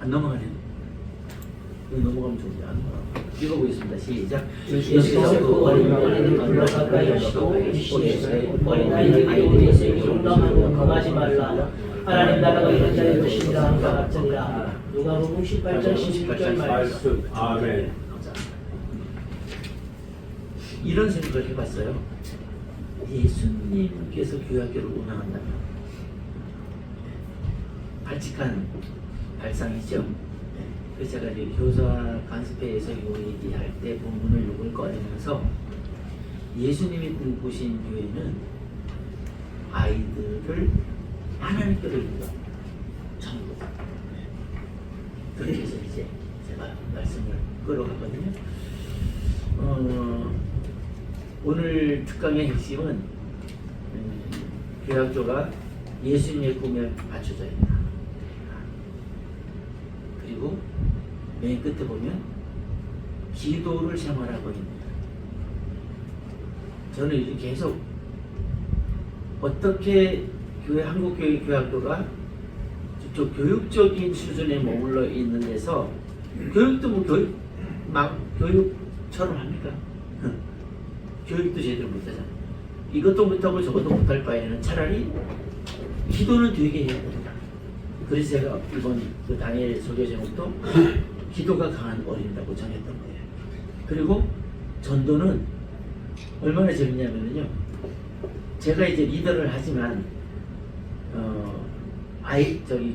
안 넘어가네요. 이거 넘어가면 좋은데 안 넘어가. 읽어보겠습니다. 시작. 예수께서 그 어린아이를 불러 가까이 하시고 이르시되 어린아이들이 용감하고 강하지 말라. 하나님 나라가 이런 자의 것이니라 함과 같으니라. 누가복음 18장 16절 말씀. 아멘. 이런 생각을 해봤어요. 예수님께서 교회학교를 운영한다면 발칙한 발상이죠. 그래서 제가 이제 교사 간습회에서 요 얘기할 때 본문을 요걸 꺼내면서 예수님이 꿈꾸신 교회는 아이들을 하나님께로 인도하는 전부. 그렇게 해서 이제 제가 말씀을 끌어가거든요. 오늘 특강의 핵심은 교회학교가 예수님의 꿈에 맞춰져 있다. 그리고 맨 끝에 보면 기도를 생활하고 있는. 저는 요즘 계속 어떻게 한국교회 교회학교가 저 교육적인 수준에 머물러 있는 데서 교육도 뭐 교육처럼 합니까? 교육도 제대로 못하잖아. 이것도 못하고 저것도 못할 바에는 차라리 기도는 되게 해야 된다. 그래서 제가 이번 그 다니엘 설교 제목도 기도가 강한 어린이라고 정했던 거예요. 그리고 전도는 얼마나 재밌냐면요. 제가 이제 리더를 하지만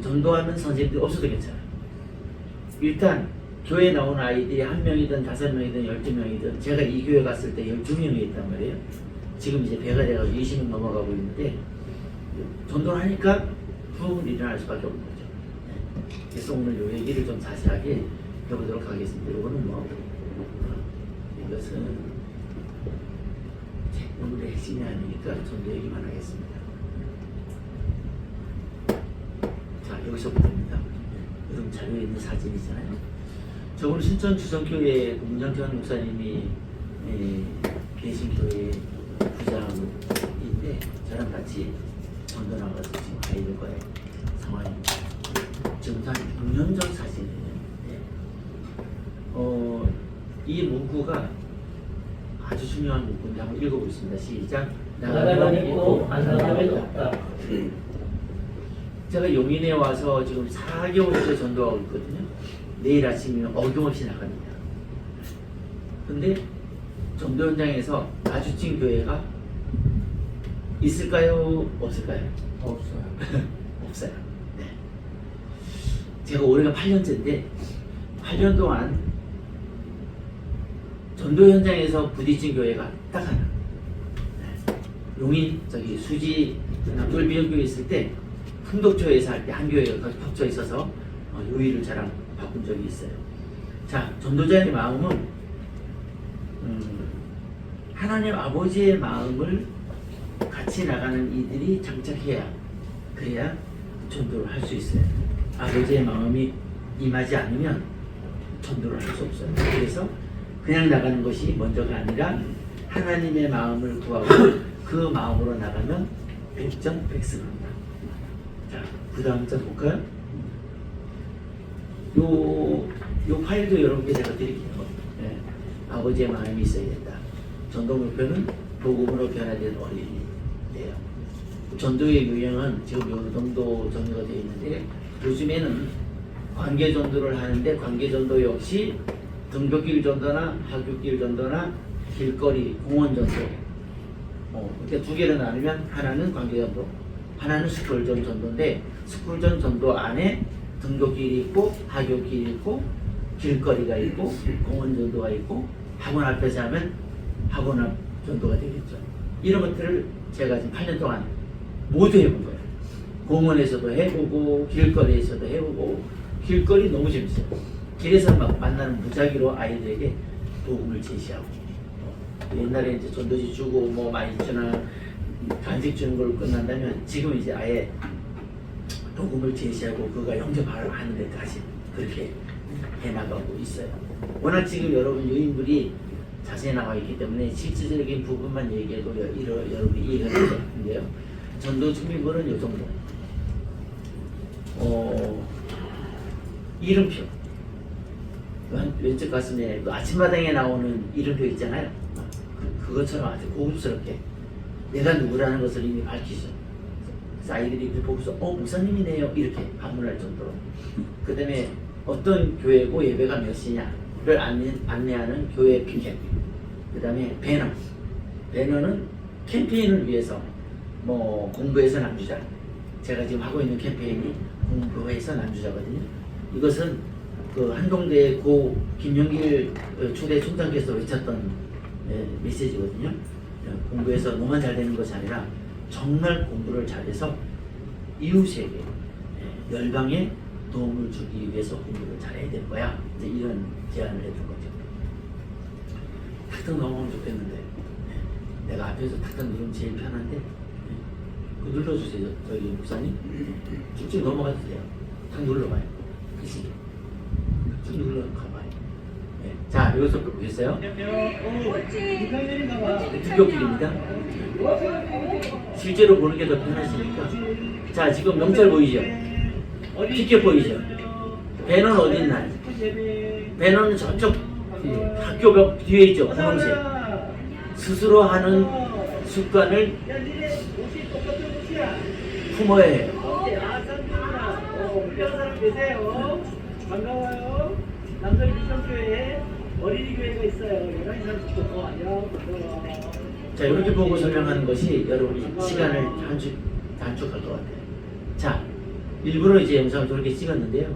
전도하는 선생님들이 없어도 괜찮아요. 일단 교회에 나온 아이들이 1명이든 5명이든 12명이든 제가 이 교회 갔을 때 12명이 있단 말이에요. 지금 이제 배가 돼가지고 20명 넘어가고 있는데 전도를 하니까 부흥을 일어날 수밖에 없는 거죠. 그래서 오늘 이 얘기를 좀 자세하게 해보도록 하겠습니다. 이거는 이것은 오늘의 핵심이 아니니까 전도 얘기만 하겠습니다. 자, 여기서부터입니다. 여러분 자료에 있는 사진이잖아요. 저번에 신천 주성교회 문정현 목사님이 계신 교회 부장인데 저랑 같이 전도 나가서 지금 아이들과의 상황입니다. 지금부터 한 6년 전 사진이에요. 이 문구가 아주 중요한 문구인데 한번 읽어보겠습니다. 시작. 나가면 있고 안 나가면 없다. 제가 용인에 와서 지금 4개월째 전도하고 있거든요. 내일 아침이면 어김없이 나갑니다. 근데 전도 현장에서 마주친 교회가 있을까요? 없을까요? 없어요. 없어요. 네. 제가 올해가 8년째인데 8년 동안 전도 현장에서 부딪힌 교회가 딱 하나. 네. 용인 수지 돌비역교회 있을 때 풍덕초에서 할 때 한 교회가 거기 겹쳐 있어서 요일을 저랑 바꾼 적이 있어요. 자, 전도자의 마음은 하나님 아버지의 마음을 같이 나가는 이들이 장착해야 그래야 전도를 할 수 있어요. 아버지의 마음이 임하지 않으면 전도를 할 수 없어요. 그래서 그냥 나가는 것이 먼저가 아니라 하나님의 마음을 구하고 그 마음으로 나가면 백전백승합니다. 자, 그 다음 장 볼까요? 요 파일도 여러분께 제가 드릴게요. 네. 아버지의 마음이 있어야 된다. 전도 목표는 복음으로 변화된 어린이예요. 전도의 유형은 지금 어느 정도 정리가 되어 있는데 요즘에는 관계 전도를 하는데 관계 전도 역시 등굣길 전도나 하굣길 전도나 길거리 공원 전도 이렇게 두 개를 나누면 하나는 관계 전도, 하나는 스쿨전 전도인데 스쿨전 전도 안에 등굣길이 있고 하굣길이 있고 길거리가 있고 공원 전도가 있고 학원 앞에서 하면 학원 앞 전도가 되겠죠. 이런 것들을 제가 지금 8년 동안 모두 해본 거예요. 공원에서도 해보고 길거리에서도 해보고 길거리 너무 재밌어요. 길에서 막 만나는 무작위로 아이들에게 복음을 제시하고 옛날에 이제 전도지 주고 뭐 많이 주나 간식 주는 걸로 끝난다면 지금 이제 아예 복음을 제시하고 그가 영접하는 데까지 그렇게 해나가고 있어요. 워낙 지금 여러분 요인들이 자세히 나와 있기 때문에 실질적인 부분만 얘기해도 여러분이 이해가 되는데요. 전도 준비물은 이 정도. 이름표. 왼쪽 가슴에 그 아침마당에 나오는 이름표 있잖아요. 그것처럼 아주 고급스럽게 내가 누구라는 것을 이미 밝히죠. 그래서 아이들이 보고서 목사님이네요 이렇게 반문할 정도로. 그 다음에 어떤 교회고 예배가 몇 시냐를 안내하는 교회 피켓. 그 다음에 배너는 캠페인을 위해서 뭐 공부해서 남주자. 제가 지금 하고 있는 캠페인이 공부해서 남주자거든요. 이것은 그 한동대 고 김영길 초대 총장께서 외쳤던 메시지거든요. 공부해서 너만 잘 되는 것이 아니라 정말 공부를 잘해서 이웃에게 열방에 도움을 주기 위해서 공부를 잘해야 될 거야. 이제 이런 제안을 해준 거죠. 탁탁 넘어가면 좋겠는데 내가 앞에서 탁탁 누르면 제일 편한데 그 눌러주세요. 저희 목사님 쭉쭉 넘어가도 돼요. 탁 눌러봐요. 그치? 쭉 눌러가봐요. 네. 자, 여기서 보겠어요? 등교길입니다. 실제로 보는 게 더 편하시니까. 자, 지금 명찰 보이죠? 피켓 보이죠? 배너는 어디 있나요? 배너는 저쪽 학교 벽 뒤에 있죠? 분홍색. 스스로 하는 습관을 품어야 해요. 반가워요. 남성 미션교회에 어린이 교회가 있어요. 11시 30분. 안녕. 반가워. 자, 이렇게 보고 설명하는 것이 여러분이 시간을 단축할 것 같아요. 자, 일부러 이제 영상을 저렇게 찍었는데요.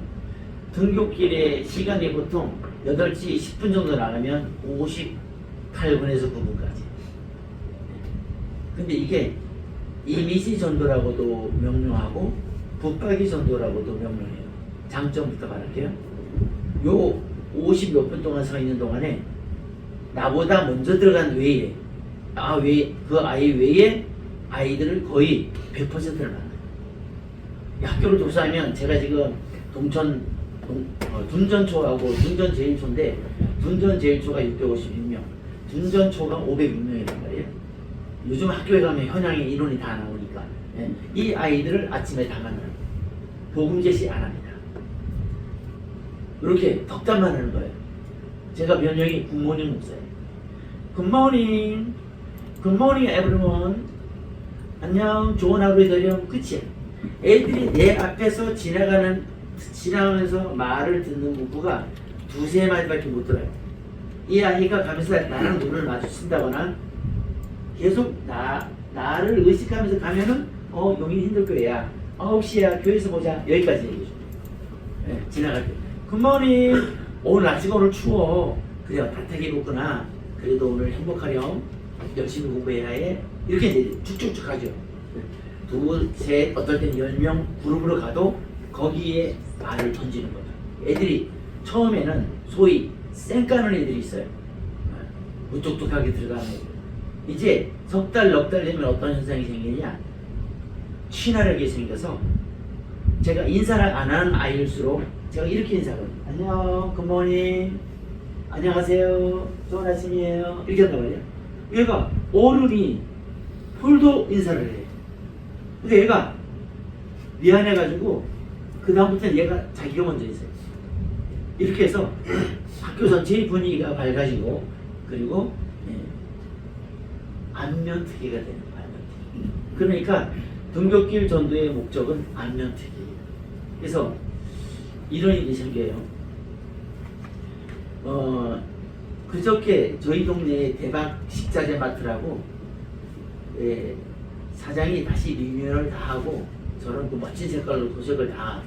등교길의 시간이 보통 8시 10분 정도 나가면 58분에서 9분까지. 근데 이게 이미지 전도라고도 명명하고 붙박이 전도라고도 명명해요. 장점부터 말할게요. 요 50 몇 분 동안 서 있는 동안에 나보다 먼저 들어간 외에 그 아이 외에 아이들을 거의 100%를 만나요. 학교를 조사하면 제가 지금 둔전초하고 둔전제일초인데 둔전제일초가 656명, 둔전초가 506명이란 말이에요. 요즘 학교에 가면 현양의 인원이 다 나오니까 이 아이들을 아침에 다 만나요. 복음 제시 안 합니다. 이렇게 덕담만 하는 거예요. 제가 변형이 굿모닝 목사예요. 굿모닝, 굿모닝 에브리원. 안녕, 좋은 하루 되렴. 끝이야. 애들이 내 앞에서 지나가면서 말을 듣는 문구가 두세 마디밖에 못 들어요. 이 아이가 가면서 나랑 눈을 마주친다거나 계속 나를 의식하면서 가면은 용인 힘들 거야. 9시야 교회에서 보자. 여기까지 얘기해줘. 네, 지나갈 때 굿모닝. 오늘 날씨가 오늘 추워. 그래 바닥에 입었구나. 그래도 오늘 행복하렴. 열심히 공부해야 해. 이렇게 이제 쭉쭉쭉 가죠. 둘, 셋, 어떨 땐 10명 그룹으로 가도 거기에 말을 던지는 거죠. 애들이 처음에는 소위 쌩까는 애들이 있어요. 무뚝뚝하게 들어가는 애들. 이제 석 달, 넉 달 되면 어떤 현상이 생기냐? 친화력이 생겨서 제가 인사를 안 하는 아이일수록 제가 이렇게 인사하거든요. 안녕, 굿모닝, 안녕하세요, 좋은 아침이에요. 이렇게 한단 말이에요. 얘가 어른이 홀도 인사를 해요. 근데 얘가 미안해가지고 그 다음부터는 얘가 자기가 먼저 인사해요. 이렇게 해서 학교 전체의 분위기가 밝아지고 그리고 안면특기가 되는 거예요. 안면특기. 그러니까 등교길 전도의 목적은 안면특기예요. 그래서 이런 일이 생겨요. 그저께 저희 동네에 대박 식자재 마트라고 사장이 다시 리뉴얼을 다 하고 저런 그 멋진 색깔로 도색을 다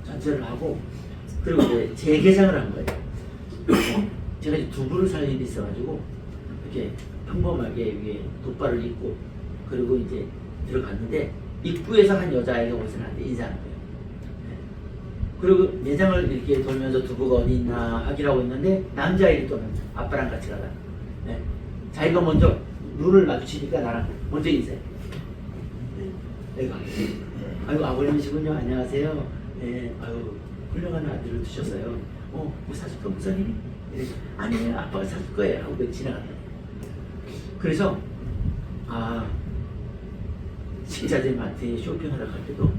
전체를 하고 그리고 이제 재개장을 한 거예요. 제가 이제 두부를 살 일이 있어가지고 이렇게 평범하게 위에 돗발을 입고 그리고 이제 들어갔는데 입구에서 한 여자아이가 오서 나한테 인사하는 거예요. 그리고 매장을 이렇게 돌면서 두부가 어디 있나 확인하고 있는데 남자아이를 또는 아빠랑 같이 가다 자기가 먼저 눈을 마주치니까 나랑 먼저 인사해. 내가 아유 아버님이시군요. 안녕하세요. 네, 아유 훌륭한 아들을 두셨어요. 뭐 사줄까 목사님이? 아니에요, 아빠가 사줄 거예요 하고 지나갔다. 그래서 식자재 마트에 쇼핑하러 갈 때도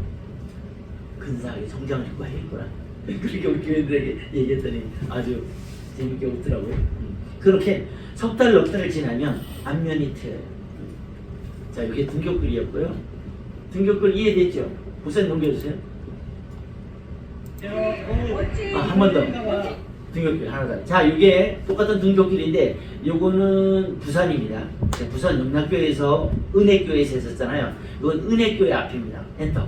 근사하게 정장을 입고 해있구나. 그렇게 우리 교인들에게 얘기했더니 아주 재밌게 웃더라고요. 그렇게 석 달, 넉 달을 지나면 안면이 트여요. 자, 이게 등교글이었고요. 등교글 이해됐죠? 우선 넘겨주세요. 한 번 더. 등교길 하나 더. 자, 이게 똑같은 등교길인데 요거는 부산입니다. 부산 영락교에서 은혜교회에서 했었잖아요. 이건 은혜교회 앞입니다. 엔터.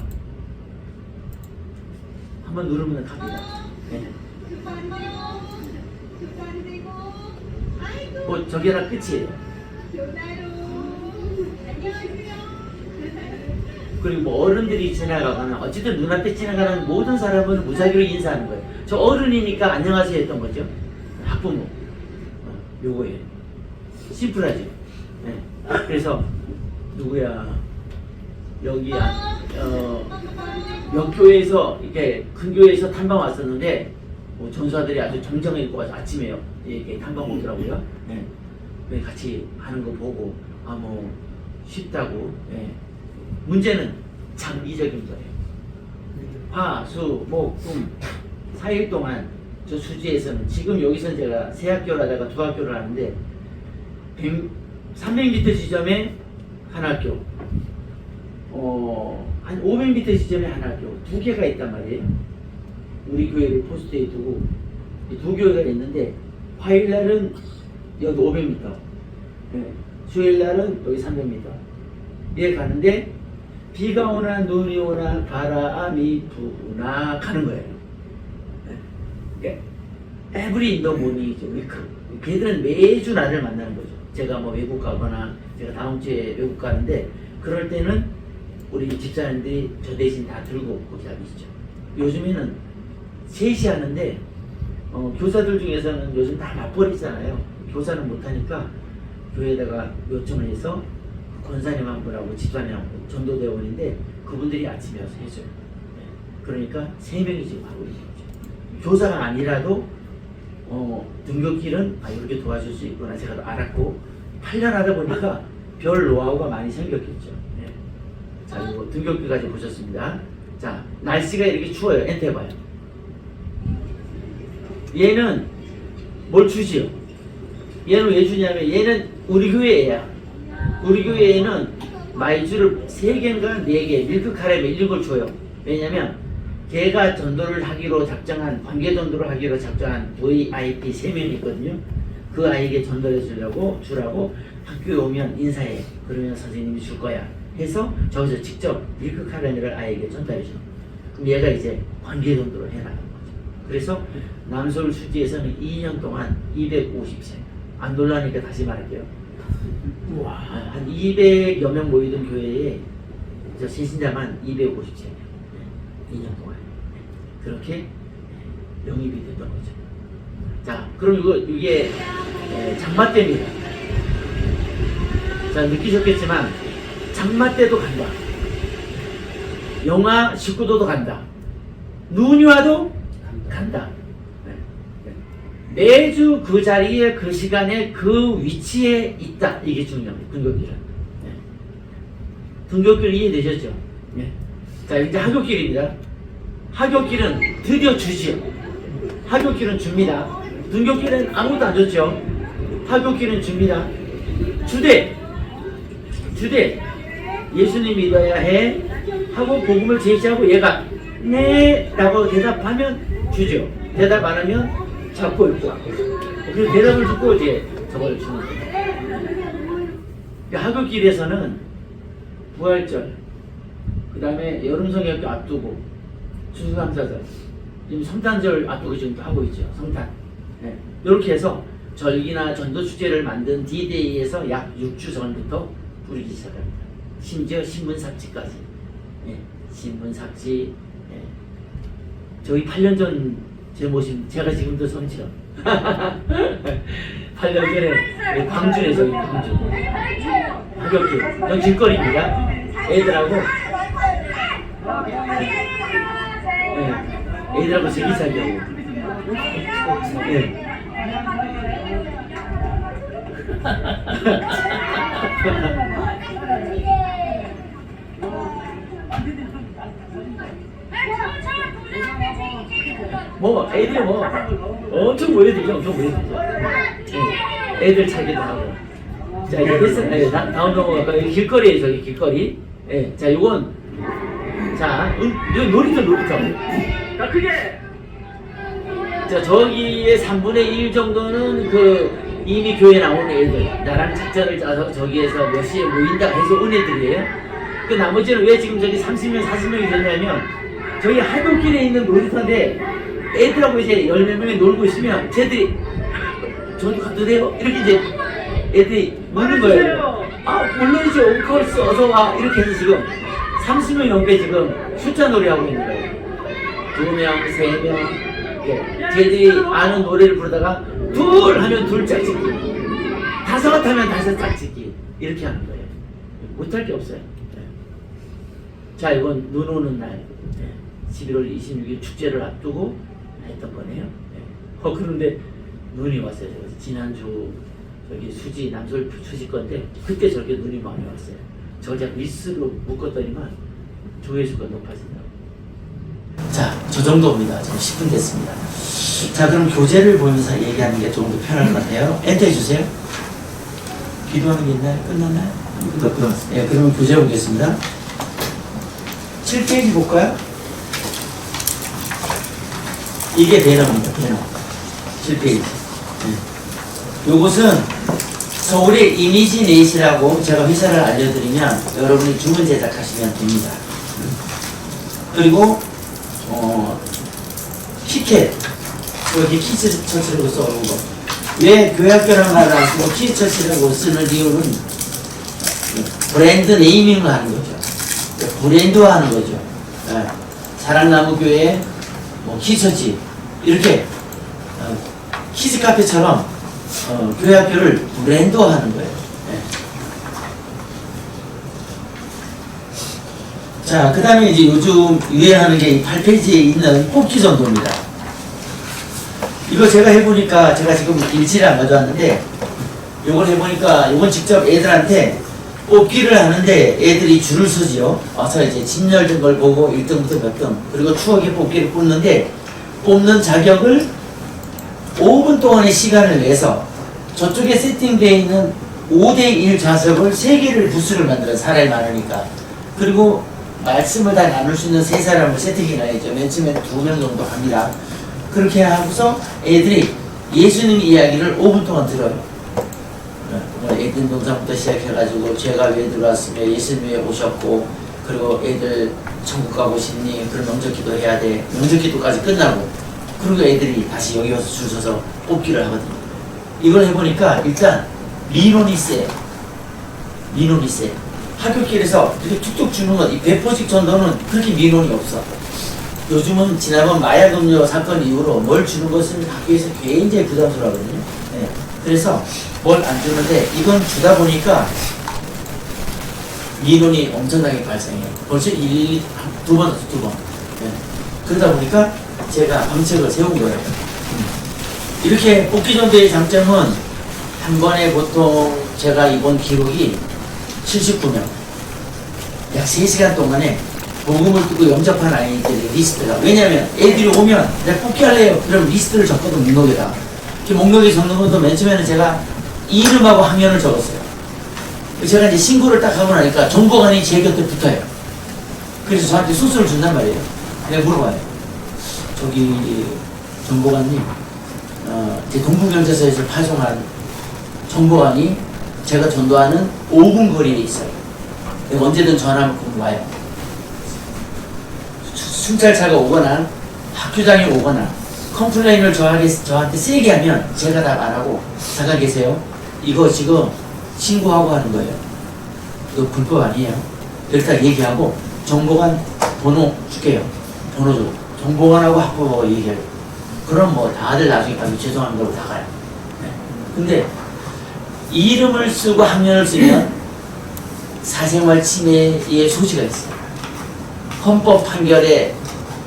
한번 누르면 갑니다. 네. 뭐 저게라 끝이에요. 그리고 뭐 어른들이 지나가거나 어쨌든 눈앞에 지나가는 모든 사람은 무작위로 인사하는 거예요. 저 어른이니까 안녕하세요 했던 거죠. 학부모. 요거예요. 심플하죠. 네. 그래서 누구야 여기 역교회에서 이렇게 큰 교회에서 탐방 왔었는데 뭐 전사들이 아주 정장을 입고 와서 아침에요 이렇게 탐방 오더라고요. 네. 같이 하는 거 보고 뭐 쉽다고. 네. 문제는 장기적인 거예요. 화, 수, 목, 금 4일 동안 저 수지에서는 지금 여기서는 제가 세 학교를 하다가 두 학교를 하는데 300m 지점에 한 학교, 한 500m 지점에 한 학교 두 개가 있단 말이에요. 우리 교회를 포스트에 두고 두 교회가 있는데 화요일 날은 여기 500m, 네. 수요일 날은 여기 300m. 예 가는데 비가 오나 눈이 오나 바람이 부나 가는 거예요. 네. Every in the morning이죠. 위크. 걔들은 매주 나를 만나는 거죠. 제가 뭐 외국 가거나 제가 다음 주에 외국 가는데 그럴 때는 우리 집사님들이 저 대신 다 들고 거기 계시죠. 요즘에는 셋이 하는데 교사들 중에서는 요즘 다 맞벌이잖아요. 교사는 못하니까 교회에다가 요청을 해서 권사님 한 분하고 집사님 한 분, 전도대원인데 그분들이 아침에 와서 해줘요. 그러니까 3명이 지금 하고 있는 거죠. 교사가 아니라도 등교길은 이렇게 도와줄 수 있구나 제가 알았고 8년 하다 보니까 별 노하우가 많이 생겼겠죠. 네. 자, 이거 등교길까지 보셨습니다. 자, 날씨가 이렇게 추워요. 엔터 해봐요. 얘는 뭘 주지요? 얘는 왜 주냐면 얘는 우리 교회야. 우리 교회에는 마이주를 3개인가 4개 밀크 카레를 1걸 줘요. 왜냐면 걔가 전도를 하기로 작정한 관계 전도를 하기로 작정한 VIP 3명이 있거든요. 그 아이에게 전도해 주라고 학교에 오면 인사해. 그러면 선생님이 줄 거야. 해서 저기서 직접 밀크 카레를 아이에게 전달해 줘. 그럼 얘가 이제 관계 전도를 해나가는 거죠. 그래서 남서울 수지에서는 2년 동안 250세. 안 놀라니까 다시 말할게요. 우와. 한 200여 명 모이던 교회에 저 신신자만 250세. 2년 동안. 그렇게 영입이 됐던 거죠. 자, 그럼 이게 장마 때입니다. 자, 느끼셨겠지만 장마 때도 간다. 영하 19도도 간다. 눈이 와도 간다. 매주 그 자리에 그 시간에 그 위치에 있다. 이게 중요합니다. 등교길은. 네. 등교길 이해되셨죠? 네. 자, 이제 하교길입니다. 하교길은 드디어 주지요. 하교길은 줍니다. 등교길은 아무것도 안 줬죠. 하교길은 줍니다. 주되 예수님 믿어야 해 하고 복음을 제시하고 얘가 네 라고 대답하면 주죠. 대답 안 하면 잡고 있고 그래서 대답을 듣고 이제 저걸 주는 거예요. 하교길에서는 부활절 그 다음에 여름성경학교 앞두고 추수감사절 지금 성탄절 앞두고 지금 하고 있죠. 성탄. 네. 이렇게 해서 절기나 전도축제를 만든 D-Day에서 약 6주 전부터 부르기 시작합니다. 심지어 신문삭지까지. 네. 신문삭지. 네. 저희 8년 전 제 모습, 제가 지금도 성치요. 8년 전에 광주에서 광주. 하교길. 여기 길거리입니다. 애들하고. 네. 애들하고 제기차기 하고. 네. 뭐 애들이 뭐 엄청 모여들죠. 엄청 모여들죠. 예. 애들 차기도 하고. 자 이제 됐어요. 예, 다음 넘어가 길거리에 저기 길거리. 예. 자 요건 자 여기 놀이터. 자, 크게. 자 저기에 3분의 1 정도는 그 이미 교회 나오는 애들 나랑 작전을 짜서 저기에서 몇 시에 모인다 해서 온 애들이에요. 그 나머지는 왜 지금 저기 30명 40명이 됐냐면 저희 하굣길에 있는 놀이터인데 애들하고 이제 10몇 명이 놀고 있으면 쟤들이 저기 가도 돼요? 이렇게 이제 애들이 묻는 거예요. 아 물론이죠. 오컬스 어서와 이렇게 해서 지금 30명 넘게 지금 숫자 놀이하고 있는 거예요. 2명, 3명 쟤들이 아는 노래를 부르다가 둘 하면 둘 짝짓기, 다섯 하면 다섯 짝짓기 이렇게 하는 거예요. 못할 게 없어요. 네. 자 이건 눈 오는 날 11월 26일 축제를 앞두고 했던 거네요. 네. 그런데 눈이 왔어요. 지난주 저기 수지 남솔 수지 건데 그때 저렇게 눈이 많이 왔어요. 저걸 제가 미스로 묶었더니만 조회수가 높아진다고. 자, 저 정도입니다. 지금 10분 됐습니다. 자, 그럼 교재를 보면서 얘기하는 게 좀 더 편할 것 같아요. 엔터 해주세요. 기도하는 게 있나요? 끝났나요? 끝났어요. 예, 그러면 교재 보겠습니다. 7페이지 볼까요? 이게 배너입니다. 배너. 7페이지. 예. 요것은 서울의 이미지넷이라고 제가 회사를 알려드리면 여러분이 주문 제작하시면 됩니다. 그리고 피켓 여기 키즈 처치라고 써놓은 거. 왜 교회학교라는 말을 안 쓰고 키즈 처치라고 쓰는 이유는 브랜드 네이밍을 하는 거죠. 브랜드화 하는 거죠. 네. 사랑나무 교회 뭐 키즈 처치 이렇게 키즈 카페처럼 교회학교를 브랜드화 하는 거예요. 네. 자, 그 다음에 이제 요즘 유행하는 게 8페이지에 있는 뽑기 전도입니다. 이거 제가 해보니까, 제가 지금 일지를 안 가져왔는데, 요걸 해보니까, 요건 직접 애들한테 뽑기를 하는데, 애들이 줄을 서지요. 와서 이제 진열된 걸 보고 1등부터 몇 등, 그리고 추억의 뽑기를 뽑는데, 뽑는 자격을 5분 동안의 시간을 내서, 저쪽에 세팅되어 있는 5대1 좌석을 3개를 부스를 만들어요. 사람이 많으니까. 그리고 말씀을 다 나눌 수 있는 3사람을 세팅해놔야죠. 맨 처음에 2명 정도 합니다. 그렇게 하고서 애들이 예수님 이야기를 5분 동안 들어요. 에덴 동산부터 시작해가지고 죄가 왜 들어왔으며 예수님이 왜 오셨고, 그리고 애들 천국 가고 싶니? 그럼 명절기도 해야 돼. 명절기도까지 끝나고, 그리고 애들이 다시 여기 와서 줄 서서 뽑기를 하거든요. 이걸 해보니까 일단 민원이 세요. 민원이 세요. 학교길에서 이렇게 툭툭 주는 것, 이 배포식 전도는 그렇게 민원이 없어. 요즘은 지난번 마약음료 사건 이후로 뭘 주는 것은 학교에서 굉장히 부담스러워하거든요. 네. 그래서 뭘 안 주는데 이건 주다 보니까 민원이 엄청나게 발생해요. 벌써 1, 2번, 2번. 네. 그러다 보니까 제가 방책을 세운 거예요. 이렇게 뽑기 전도의 장점은 한 번에 보통 제가 이번 기록이 79명. 약 3시간 동안에 복음을 듣고 영접한 아이들의 리스트가. 왜냐면 애들이 오면 내가 뽑기 할래요. 그럼 리스트를 적거든, 목록에다. 목록에 적는 것도 맨 처음에는 제가 이름하고 학년을 적었어요. 제가 이제 신고를 딱 하고 나니까 정보관이 제 곁에 붙어요. 그래서 저한테 순서를 준단 말이에요. 내가 물어봐요. 저기 정보관님, 제 동북경제서에서 파송한 정보관이 제가 전도하는 5분 거리에 있어요. 언제든 전화하면 와요. 순찰차가 오거나 학교장이 오거나 컴플레인을 저한테 세게 하면 제가 답 안 하고, 잠깐 계세요. 이거 지금 신고하고 하는 거예요. 이거 불법 아니에요. 이렇게 얘기하고 정보관 번호 줄게요. 번호 줘. 정보관하고 학부모가 얘기해요. 그럼 뭐 다들 나중에 가면 죄송한 거로 나가요. 네. 근데 이름을 쓰고 학년을 쓰면 사생활 침해의 소지가 있어요. 헌법 판결에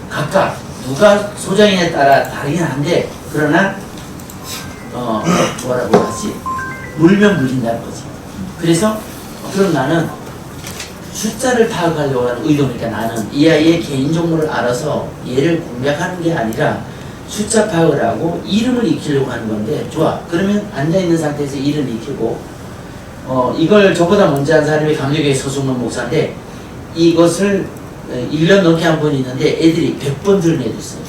각각 누가 소장이냐에 따라 다르긴 한데, 그러나 뭐라고 하지? 물면 물린다는 거지. 그래서 그럼 나는 숫자를 파악하려고 하는 의도니까 나는 이 아이의 개인 정보를 알아서 얘를 공략하는 게 아니라 숫자 파악을 하고 이름을 익히려고 하는 건데 좋아. 그러면 앉아있는 상태에서 이름 익히고 이걸 저보다 먼저 한 사람이 감리교회 서승문 목사인데 이것을 1년 넘게 한 번 있는데 애들이 100번 들은 애도 있어요.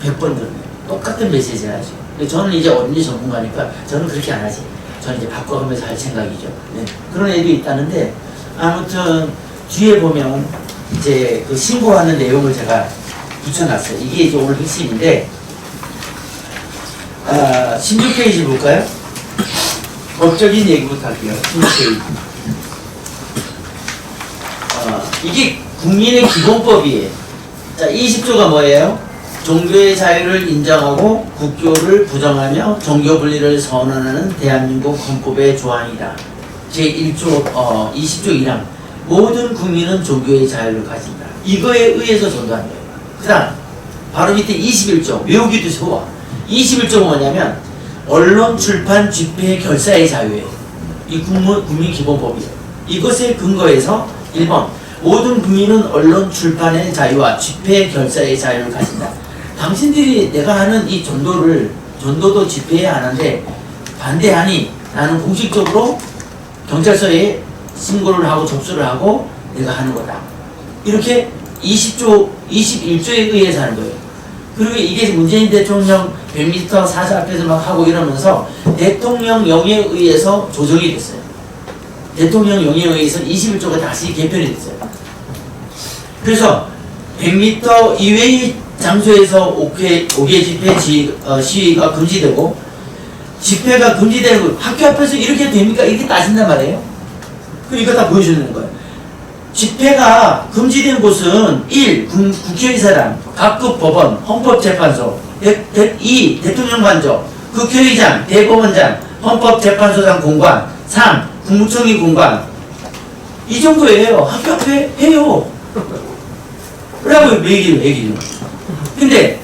100번 들은 애. 똑같은 메시지를 하죠. 근데 저는 이제 어린이 전문가니까 저는 그렇게 안 하지. 저는 이제 바꿔가면서 할 생각이죠. 네. 그런 애도 있다는데 아무튼 뒤에 보면 이제 그 신고하는 내용을 제가 붙여놨어요. 이게 이제 오늘 핵심인데 16페이지 볼까요? 법적인 얘기부터 할게요. 16페이지. 이게 국민의 기본법이에요. 자, 20조가 뭐예요? 종교의 자유를 인정하고 국교를 부정하며 종교 분리를 선언하는 대한민국 헌법의 조항이다. 제1조 20조 1항 모든 국민은 종교의 자유를 가진다. 이거에 의해서 전도한 거예요. 그 다음 바로 밑에 21조 외우기도 쉬워. 21조가 뭐냐면 언론, 출판, 집회, 결사의 자유예요. 이 국민 기본법이에요. 이것에 근거해서 1번 모든 국민은 언론, 출판의 자유와 집회, 결사의 자유를 가진다. 당신들이 내가 하는 이 전도도 집회해야 하는데 반대하니 나는 공식적으로 경찰서에 신고를 하고 접수를 하고 내가 하는 거다. 이렇게 20조, 21조에 의해서 하는 거예요. 그리고 이게 문재인 대통령 100m 사자 앞에서 막 하고 이러면서 대통령령에 의해서 조정이 됐어요. 대통령령에 의해서 21조가 다시 개편이 됐어요. 그래서 100m 이외의 장소에서 옥회 집회 시위가 금지되고 집회가 금지되는 거 학교 앞에서 이렇게 됩니까? 이렇게 따진단 말이에요. 그럼 이거 다 보여주는 거예요. 집회가 금지된 곳은 1. 국회의사당, 각급 법원, 헌법재판소 2. 대통령관저, 국회의장, 대법원장, 헌법재판소장 공관 3. 국무총리 공관 이 정도예요. 학교 앞에 해요. 라고 얘기를 근데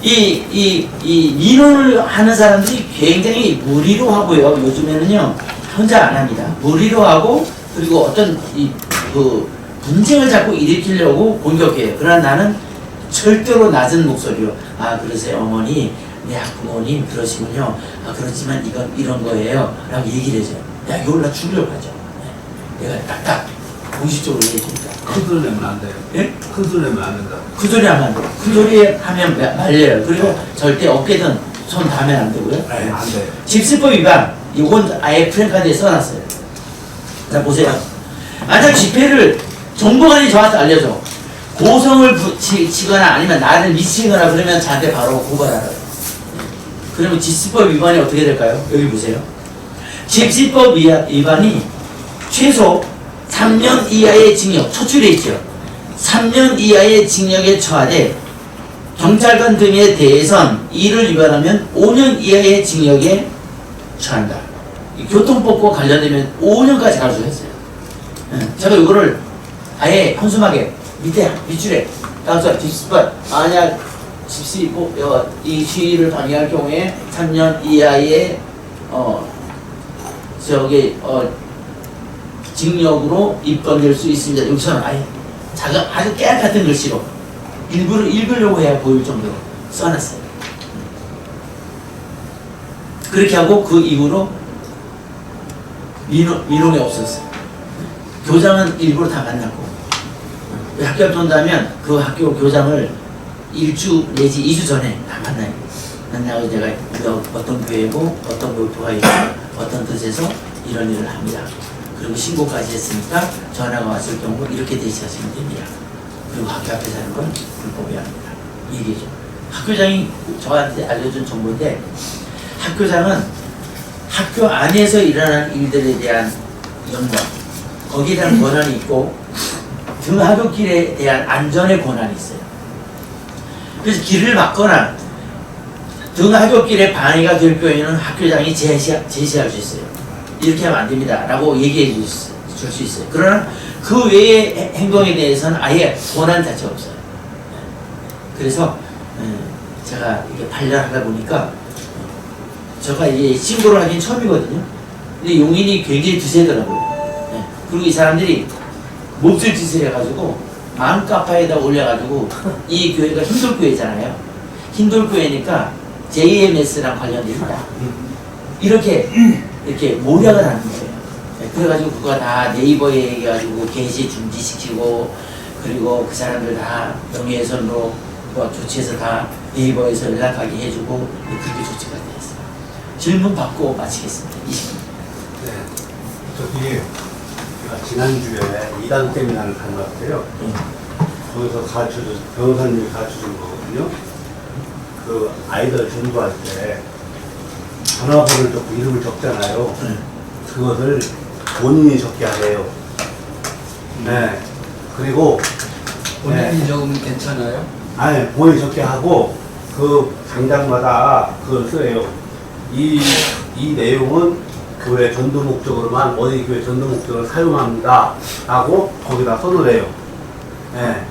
이 민원을 하는 사람들이 굉장히 무리로 하고요. 요즘에는요 혼자 안 합니다. 무리로 하고 그리고 어떤 분쟁을 자꾸 일으키려고 공격해요. 그러나 나는 절대로 낮은 목소리로 그러세요 어머니, 네 학부모님 그러시군요. 그렇지만 이건 이런 거예요. 라고 얘기를 해줘요. 야 이걸 나 죽이려고 하죠. 네. 내가 딱딱 공식적으로 얘기합니다. 큰 소리 내면 안 돼요. 예? 큰 소리 내면 안 된다. 큰 소리 하면 안 돼요. 큰 소리 하면 말려요. 그리고 절대 어깨든 손 닿으면 안 되고요. 네, 안 돼요. 집시법 위반. 이건 아예 프랭카드에 써놨어요. 자 보세요. 만약 집회를 정보관이 저한테 알려줘. 고성을 치거나 아니면 나를 미치거나 그러면 저한테 바로 고발하라요. 그러면 집시법 위반이 어떻게 될까요? 여기 보세요. 집시법 위반이 최소 3년 이하의 징역, 초출해 있죠. 3년 이하의 징역에 처하되 경찰관 등에 대해선 이를 위반하면 5년 이하의 징역에 처한다. 교통법과 관련되면 5년까지 갈 수가 있어요. 제가 이거를 아예 한숨하게 밑줄에 따라서 집시법 만약 이 시위를 방해할 경우에 3년 이하의 징역으로 입건될 수 있습니다. 여기서는 아예 아주 깨알 같은 글씨로 읽으려고 해야 보일 정도로 써놨어요. 그렇게 하고 그 이후로 민원이 없었어요. 교장은 일부러 다 만났고 학교 앞에 온다면 그 학교 교장을 1주 내지 2주 전에 다 만나요. 만나고 내가 어떤 교회고 어떤 목표가 있고 어떤 뜻에서 이런 일을 합니다. 그리고 신고까지 했으니까 전화가 왔을 경우 이렇게 대처하시면 됩니다. 그리고 학교 앞에서 하는 건 불법이야 합니다. 얘기죠. 학교장이 저한테 알려준 정보인데 학교장은 학교 안에서 일어나는 일들에 대한 연관 거기에 대한 권한이 있고 등하굣길에 대한 안전의 권한이 있어요. 그래서 길을 막거나 등하굣길에 방해가 될 경우에는 학교장이 제시할 수 있어요. 이렇게 하면 안 됩니다. 라고 얘기해 줄 수 있어요. 그러나 그 외의 행동에 대해서는 아예 권한 자체가 없어요. 그래서 제가 이렇게 발견하다 보니까 제가 이게 신고를 하긴 처음이거든요. 근데 용인이 굉장히 드세더라고요. 그리고 이 사람들이 몹쓸 짓을 해가지고 맘카파에다 올려가지고 이 교회가 힌돌교회잖아요. 힌돌교회니까 JMS랑 관련됩니다. 이렇게 모략을 하는 거예요. 그래가지고 그거 다 네이버에 얘기해가지고 게시 중지시키고, 그리고 그 사람들 다 명예훼손으로 조치해서 다 네이버에서 연락하게 해주고, 그렇게 조치가 되었어요. 질문 받고 마치겠습니다. 20분. 네. 저기 제가 지난주에 이단 세미나를 간 것 같아요. 거기서 가르쳐준 변호사님이 가르쳐준 거거든요. 그 아이들 전도할 때 전화번호를 적고 이름을 적잖아요. 그것을 본인이 적게 하래요. 네. 그리고 본인이 적으면 괜찮아요? 아니 본인이 적게 하고 그 장장마다 그걸 써요. 이 내용은 교회 전도 목적으로만 어디 교회 전도 목적으로 사용합니다 하고 거기다 써놓으래요. 예.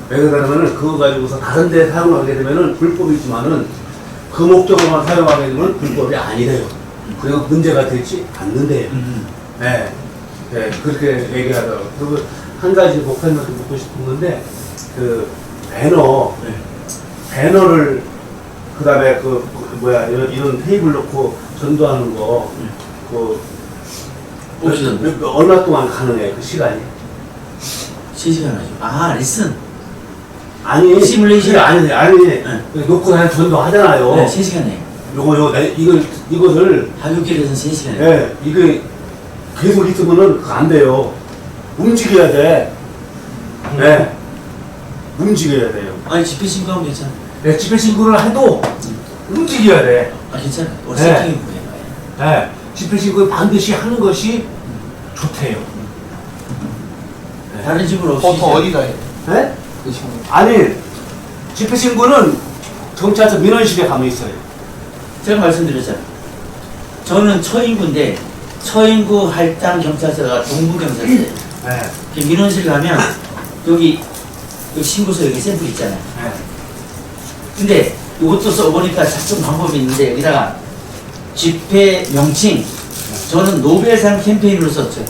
왜 그러냐면은 그거 가지고서 다른 데 사용하게 되면은 불법이지만은 그 목적으로만 사용하게 되면 불법이 아니래요. 그리고 문제가 되지 않는데요. 예. 예. 그렇게 얘기하더라고요. 그리고 한 가지 목사님한테 묻고 싶은 건데 그 배너를 그 다음에 이런 테이블 놓고 전도하는 거 얼마 동안 가능해요? 그 시간이? 3시간 하죠. 아, 레슨? 아니 시뮬레이션? 아니 놓고 그냥 전도하잖아요. 네, 3시간에. 이것을 하교길에서는 3시간에. 예, 이게 계속 있으면은 그거 안 돼요. 움직여야 돼. 네. 움직여야 돼요. 아니, 집회 신고하면 괜찮아. 네, 집회 신고를 해도 움직여야 돼. 아, 괜찮아. 우리 네. 세팅이 뭐예요? 네, 집회 신고 반드시 하는 것이 좋대요. 다른 집은 없이. 보통 어디다 해요? 네? 그 신고. 아니, 집회 신고는 경찰서 민원실에 가면 있어요. 제가 말씀드렸잖아요. 저는 처인구인데, 처인구 할당 경찰서가 동부경찰서예요. 네. 민원실 가면, 여기 신고서 여기 샘플 있잖아요. 네. 근데 이것도 써보니까 작성 방법이 있는데, 여기다가 집회 명칭, 저는 노벨상 캠페인으로 썼죠.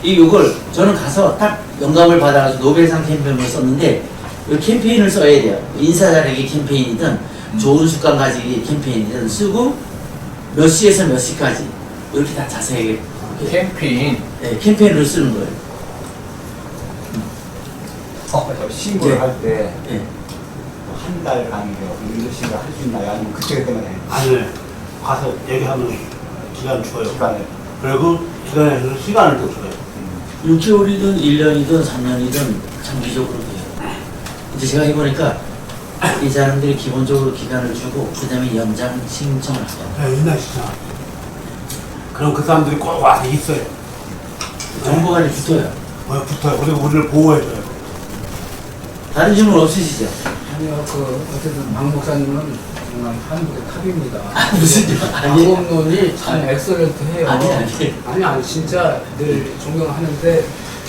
이걸 저는 가서 딱 영감을 받아가지고 노벨상 캠페인으로 썼는데, 이 캠페인을 써야 돼요. 인사 잘하기 캠페인이든 좋은 습관 가지기 캠페인이든 쓰고 몇 시에서 몇 시까지 이렇게 다 자세하게 캠페인. 네, 캠페인으로 쓰는 거예요. 신고를 네. 할 때 네. 한 달 간격 임시신고 할 수 있나요? 아니면 그때 때문에 아니, 가서 얘기하면 기간 줘요. 기간을 그리고 기간에서 시간을 또 줘요. 6개월이든 1년이든 3년이든 장기적으로 돼요. 근데 제가 해보니까 이 사람들이 기본적으로 기간을 주고 그 다음에 연장 신청을 하죠. 네, 옛날 시장. 그럼 그 사람들이 꼭 와서 있어요. 정보관이 붙어요. 붙어요. 그리고 우리를 보호해줘요. 다른 질문 없으시죠? 아니요, 어쨌든 박 목사님은 정말 한국의 탑입니다. 무슨 일? 아니. 방법론이 참 아니. 엑설런트해요. 아니. 진짜 늘 존경하는데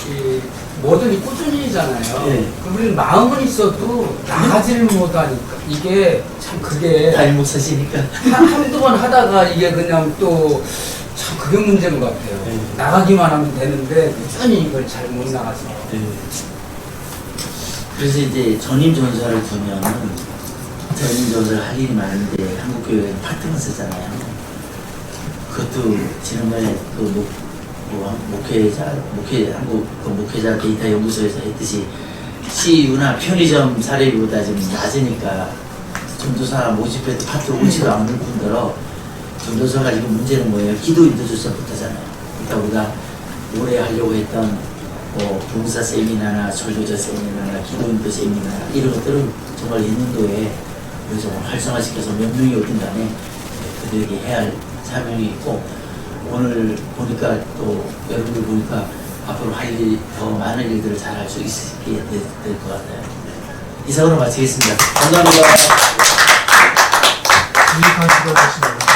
이 뭐든지 꾸준히잖아요. 네. 우리는 마음은 있어도 나가지를 못하니까 이게 참 그게 담임 목사시니까. 한두 번 하다가 이게 그냥 또 참 그게 문제인 것 같아요. 네. 나가기만 하면 되는데 꾸준히 이걸 잘 못 나가서. 그래서 이제 전임 전사를 두면은 전임 전사를 할 일이 많은데 한국교회는 파트너 쓰잖아요. 그것도 지난번에 그 한국 그 목회자 데이터 연구소에서 했듯이 CU나 편의점 사례비보다 좀 낮으니까 전도사 모집해도 파트너 오지도 않는 분들어 전도사가 지금 문제는 뭐예요? 기도 인도조차 못하잖아요. 그러니까 우리가 올해 하려고 했던 봉사 세미나나 설교자 세미나나 기도인도 세미나나 이런 것들은 정말 인도에 정말 활성화시켜서 몇 명이 오든 간에 그들에게 해야 할 사명이 있고 오늘 보니까 또 여러분들 보니까 앞으로 할 일 더 많은 일들을 잘 할 수 있게 될 것 같아요. 이상으로 마치겠습니다. 감사합니다. 유익한 시간 되시네요.